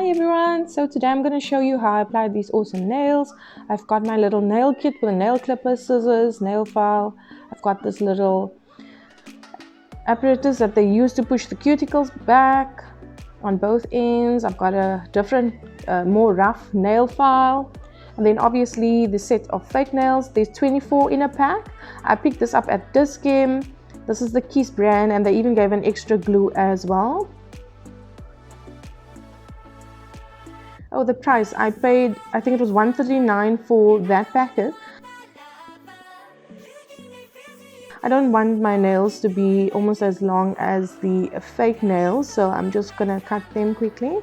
Hi everyone, so today I'm going to show you how I apply these awesome nails. I've got my little nail kit with a nail clipper, scissors, nail file. I've got this little apparatus that they use to push the cuticles back on both ends. I've got a different, more rough nail file. And then obviously the set of fake nails. There's 24 in a pack. I picked this up at Discam. This is the Kiss brand and they even gave an extra glue as well. Oh, the price, I paid, I think it was $139 for that packet. I don't want my nails to be almost as long as the fake nails, so I'm just gonna cut them quickly.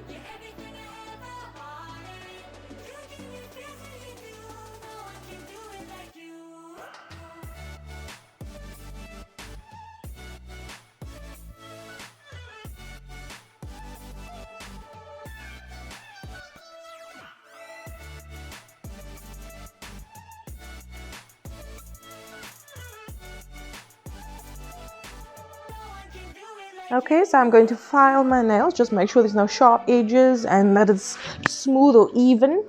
Okay, so I'm going to file my nails, just make sure there's no sharp edges and that it's smooth or even.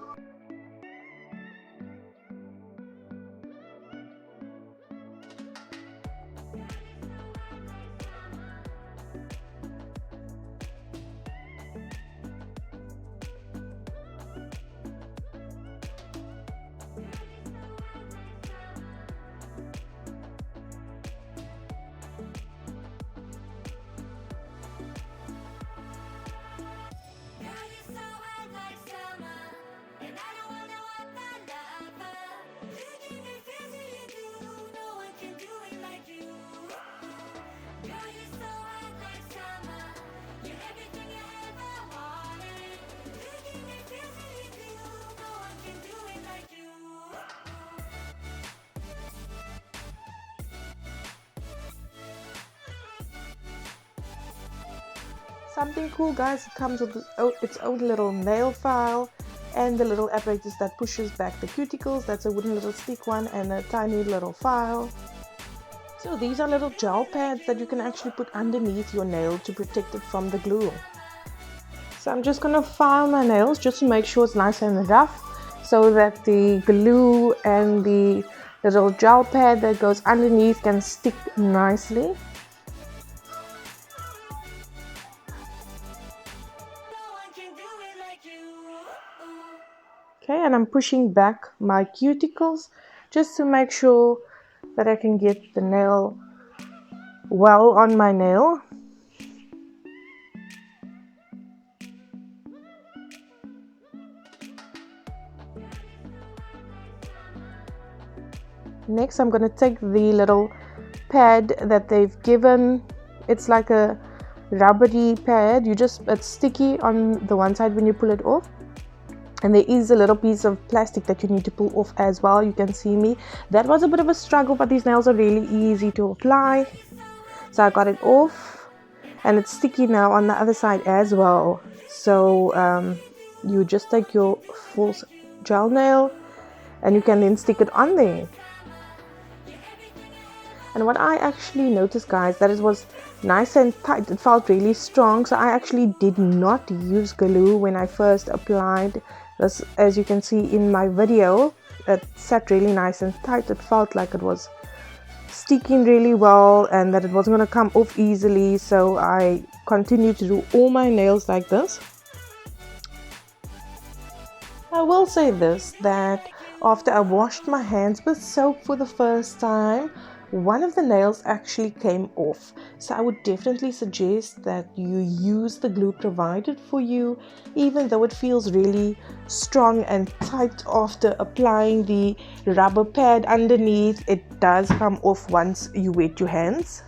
Something cool, guys, it comes with its own little nail file and the little apparatus that pushes back the cuticles. That's a wooden little stick one and a tiny little file. So these are little gel pads that you can actually put underneath your nail to protect it from the glue. So I'm just going to file my nails just to make sure it's nice and rough so that the glue and the little gel pad that goes underneath can stick nicely. Okay, and I'm pushing back my cuticles just to make sure that I can get the nail well on my nail. Next, I'm going to take the little pad that they've given. It's like a rubbery pad. It's sticky on the one side when you pull it off. And there is a little piece of plastic that you need to pull off as well. You can see me. That was a bit of a struggle, but these nails are really easy to apply. So I got it off. And it's sticky now on the other side as well. So you just take your false gel nail and you can then stick it on there. And what I actually noticed, guys, that it was nice and tight. It felt really strong. So I actually did not use glue when I first applied this. As you can see in my video, it sat really nice and tight. It felt like it was sticking really well and that it wasn't going to come off easily. So I continued to do all my nails like this. I will say this, that after I washed my hands with soap for the first time, one of the nails actually came off. So I would definitely suggest that you use the glue provided for you, even though it feels really strong and tight after applying the rubber pad underneath. It does come off once you wet your hands.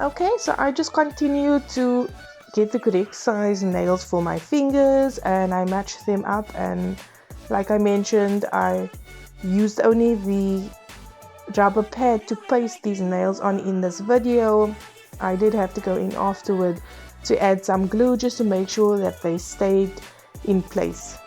Okay, so I just continue to get the correct size nails for my fingers, and I match them up, and like I mentioned, I used only the rubber pad to paste these nails on in this video. I did have to go in afterward to add some glue just to make sure that they stayed in place.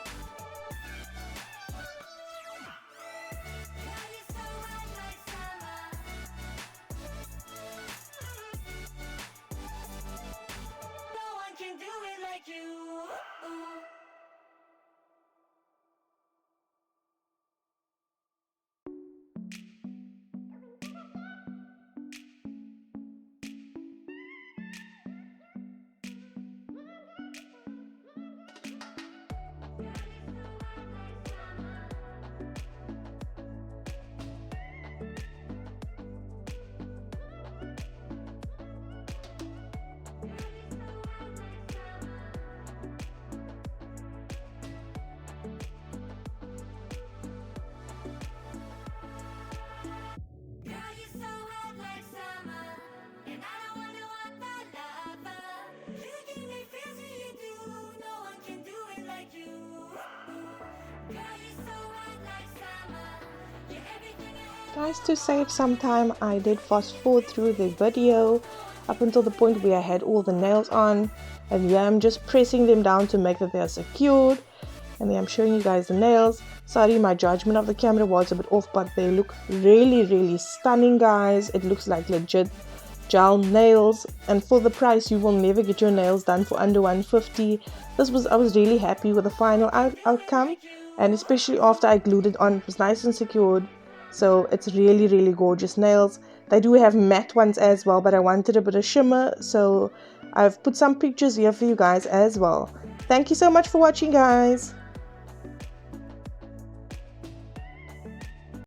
Guys, to save some time, I did fast forward through the video up until the point where I had all the nails on, and yeah, I'm just pressing them down to make that they are secured. And then I'm showing you guys the nails. Sorry, my judgment of the camera was a bit off, but they look really stunning, guys. It looks like legit gel nails, and for the price you will never get your nails done for under 150. I was really happy with the final outcome, and especially after I glued it on, it was nice and secured. So it's really gorgeous nails. They do have matte ones as well, but I wanted a bit of shimmer, so I've put some pictures here for you guys as well. Thank you so much for watching, guys.